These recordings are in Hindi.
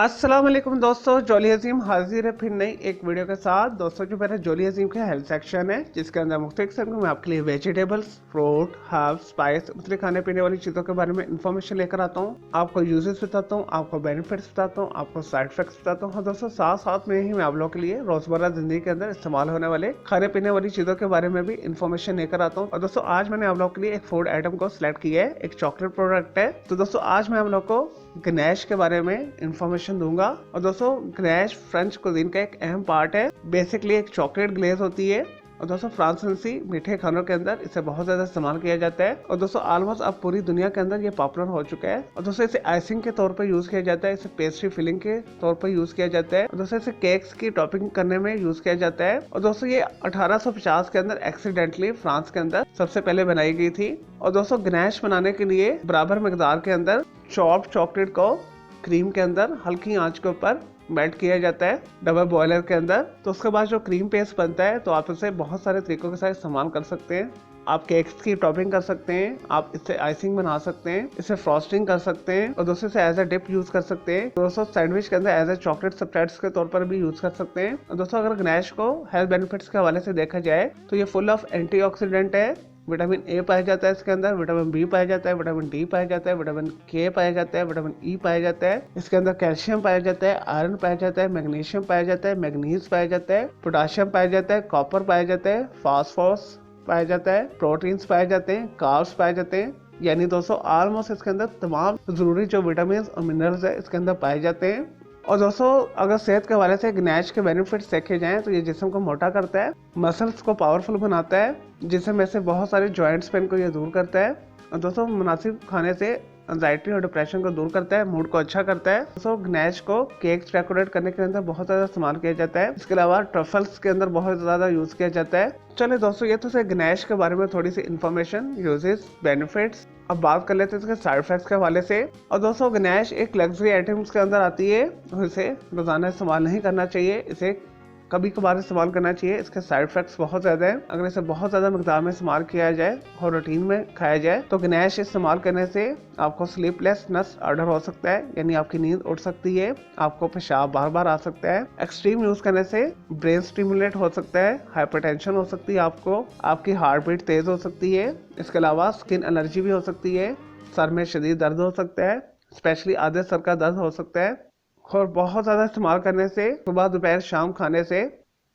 अस्सलाम वालेकुम दोस्तों, जॉली अजीम हाजिर है फिर नई एक वीडियो के साथ। दोस्तों जो मेरा जॉली अजीम का हेल्थ सेक्शन है जिसके अंदर मुख्तलिफ किस्म के मैं आपके लिए वेजिटेबल्स, फ्रूट, हर्ब्स, स्पाइस, मुख्तलिफ खाने पीने वाली चीज़ों के बारे में इन्फॉर्मेशन लेकर आता हूँ। आपको यूजेस बताता हूँ, आपको बेनिफिट्स बताता हूँ, आपको साइड इफेक्ट्स बताता हूँ। हाँ दोस्तों, साथ साथ में ही मैं आप लोगों के लिए रोजमर्रा जिंदगी के अंदर इस्तेमाल होने वाले खाने पीने वाली चीज़ों के बारे में भी इन्फॉर्मेशन लेकर आता हूँ। और दोस्तों आज मैंने आप लोगों के लिए एक फूड आइटम को सिलेक्ट किया है, एक चॉकलेट प्रोडक्ट है। तो दोस्तों आज मैं आप लोग को गनैश के बारे में इंफॉर्मेशन दूंगा। और दोस्तों गनैश फ्रेंच कुजीन का एक अहम पार्ट है। बेसिकली एक चॉकलेट ग्लेज होती है। और दोस्तों फ्रांसीसी मीठे खानों के अंदर इसे बहुत ज्यादा इस्तेमाल किया जाता है। और दोस्तों ऑलमोस्ट अब पूरी दुनिया के अंदर ये पॉपुलर हो चुका है। और दोस्तों इसे आइसिंग के तौर पर यूज किया जाता है, इसे पेस्ट्री फिलिंग के तौर पर यूज किया जाता है। और दोस्तों इसे केक्स की टॉपिंग करने में यूज किया जाता है। और दोस्तों ये 1850 के अंदर एक्सीडेंटली फ्रांस के अंदर सबसे पहले बनाई गई थी। और दोस्तों गनैश बनाने के लिए बराबर मिकदार के अंदर चॉप्ड चॉकलेट को क्रीम के अंदर हल्की आंच के ऊपर मेल्ट किया जाता है डबल बॉयलर के अंदर। तो उसके बाद जो क्रीम पेस्ट बनता है तो आप इसे बहुत सारे तरीकों के साथ इस्तेमाल कर सकते हैं। आप केक्स की टॉपिंग कर सकते हैं, आप इससे आइसिंग बना सकते हैं, इसे फ्रॉस्टिंग कर सकते हैं और दोस्तों इसे एज अ डिप यूज कर सकते हैं। दोस्तों सैंडविच के अंदर एज अ चॉकलेट सब्सट्रेट्स के तौर पर भी यूज कर सकते हैं। और दोस्तों अगर गनैश को हेल्थ बेनिफिट्स के हवाले से देखा जाए तो ये फुल ऑफ एंटीऑक्सीडेंट है। विटामिन ए पाया जाता है इसके अंदर, विटामिन बी पाया जाता है, विटामिन डी पाया जाता है, विटामिन के पाया जाता है, विटामिन ई पाया जाता है। इसके अंदर कैल्शियम पाया जाता है, आयरन पाया जाता है, मैग्नीशियम पाया जाता है, मैग्नीज पाया जाता है, पोटाशियम पाया जाता है, कॉपर पाया जाता है, फास्फोरस पाया जाता है, प्रोटीन्स पाए जाते हैं, कार्ब्स पाए जाते हैं। यानी दोस्तों ऑलमोस्ट इसके अंदर तमाम जरूरी जो विटामिन और मिनरल्स है इसके अंदर पाए जाते हैं। और दोस्तों अगर सेहत के हवाले से गनैश के बेनिफिट्स देखे जाएं तो ये जिस्म को मोटा करता है, मसल्स को पावरफुल बनाता है, जिसमें में से बहुत सारे जॉइंट्स पेन को ये दूर करता है। और दोस्तों मुनासिब खाने से एंजाइटी और डिप्रेशन को दूर करता है, मूड को अच्छा करता है। दोस्तों गनैश को केक्स डेकोरेट करने के अंदर बहुत ज्यादा इस्तेमाल किया जाता है। इसके अलावा ट्रफल्स के अंदर बहुत ज्यादा यूज किया जाता है। चलिए दोस्तों ये तो गनैश के बारे में थोड़ी सी इन्फॉर्मेशन, यूजेस, बेनिफिट्स। अब बात कर लेते हैं इसके साइड इफेक्ट्स के हवाले से। और दोस्तों गनैश एक लग्जरी आइटम्स के अंदर आती है और इसे रोजाना इस्तेमाल नहीं करना चाहिए, इसे कभी कभार इस्तेमाल करना चाहिए। इसके साइड इफेक्ट्स बहुत ज्यादा हैं। अगर इसे बहुत ज्यादा मिकदार में इस्तेमाल किया जाए और रूटीन में खाया जाए तो गनैश इस्तेमाल करने से आपको स्लीपलेसनेस ऑर्डर हो सकता है, यानी आपकी नींद उड़ सकती है, आपको पेशाब बार बार आ सकता है। एक्सट्रीम यूज करने से ब्रेन स्टिमुलेट हो सकता है, हाइपरटेंशन हो सकती है, आपकी हार्ट बीट तेज हो सकती है। इसके अलावा स्किन एलर्जी भी हो सकती है, सर में शदीद दर्द हो सकता है, स्पेशली आधे सर का दर्द हो सकता है। और बहुत ज़्यादा इस्तेमाल करने से सुबह दोपहर शाम खाने से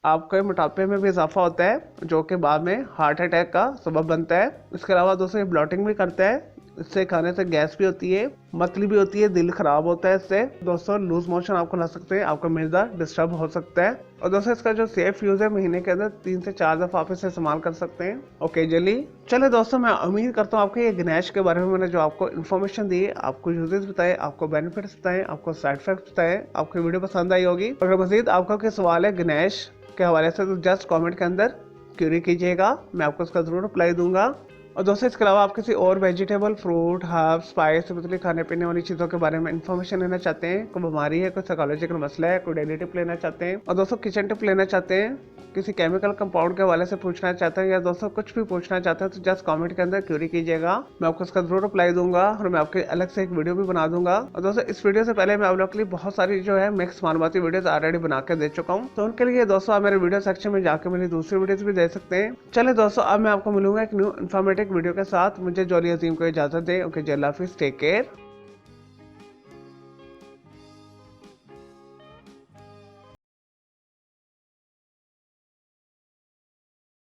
आपके मोटापे में भी इजाफा होता है, जो कि बाद में हार्ट अटैक का सबब बनता है। इसके अलावा दोस्तों ये ब्लॉटिंग भी करता है, इससे खाने से गैस भी होती है, मतली भी होती है, दिल खराब होता है इससे। दोस्तों लूज मोशन आपको ला सकते हैं, आपका मिर्जा डिस्टर्ब हो सकता है। और दोस्तों इसका जो सेफ यूज है, महीने के अंदर 3 से 4 दफा आप इसे इस्तेमाल कर सकते हैं ओकेजनली। चले दोस्तों मैं उम्मीद करता हूँ आपको ये गनैश के बारे में मैंने जो आपको इन्फॉर्मेशन दी, आपको यूजेस बताए, आपको बेनिफिट्स बताए, आपको साइड इफेक्ट्स बताए, आपको वीडियो पसंद आई होगी। अगर मजीद आपका कोई सवाल है गनैश के हवाले से तो जस्ट कमेंट के अंदर क्यूरी कीजिएगा, मैं आपको उसका जरूर रिप्लाई दूंगा। और दोस्तों इसके अलावा आप किसी और वेजिटेबल, फ्रूट, हर्ब, स्पाइस, मतलब खाने पीने वाली चीज़ों के बारे में इन्फॉर्मेशन लेना चाहते हैं, कोई बीमारी है, कोई साइकोलॉजिकल मसला है, कोई डेली टिप लेना चाहते हैं, और दोस्तों किचन टिप लेना चाहते हैं, किसी केमिकल कंपाउंड के हवाले से पूछना चाहते हैं, या दोस्तों कुछ भी पूछना चाहते हैं तो जस्ट कमेंट के अंदर क्यूरी कीजिएगा, मैं आपको उसका जरूर रिप्लाई दूंगा और मैं आपके अलग से एक वीडियो भी बना दूंगा। और दोस्तों इस वीडियो से पहले मैं आप लोग के लिए बहुत सारी जो है मिक्स मालूमाती वीडियोस ऑलरेडी बना के दे चुका हूँ, तो उनके लिए दोस्तों आप मेरे वीडियो सेक्शन में जाकर मेरी दूसरी वीडियोस भी देख सकते हैं। चले दोस्तों अब मैं आपको मिलूंगा एक न्यू इन्फॉर्मेटिव वीडियो के साथ। मुझे जॉली अजीम को इजाजत दें। ओके, अल्लाह हाफिज़, टेक केयर।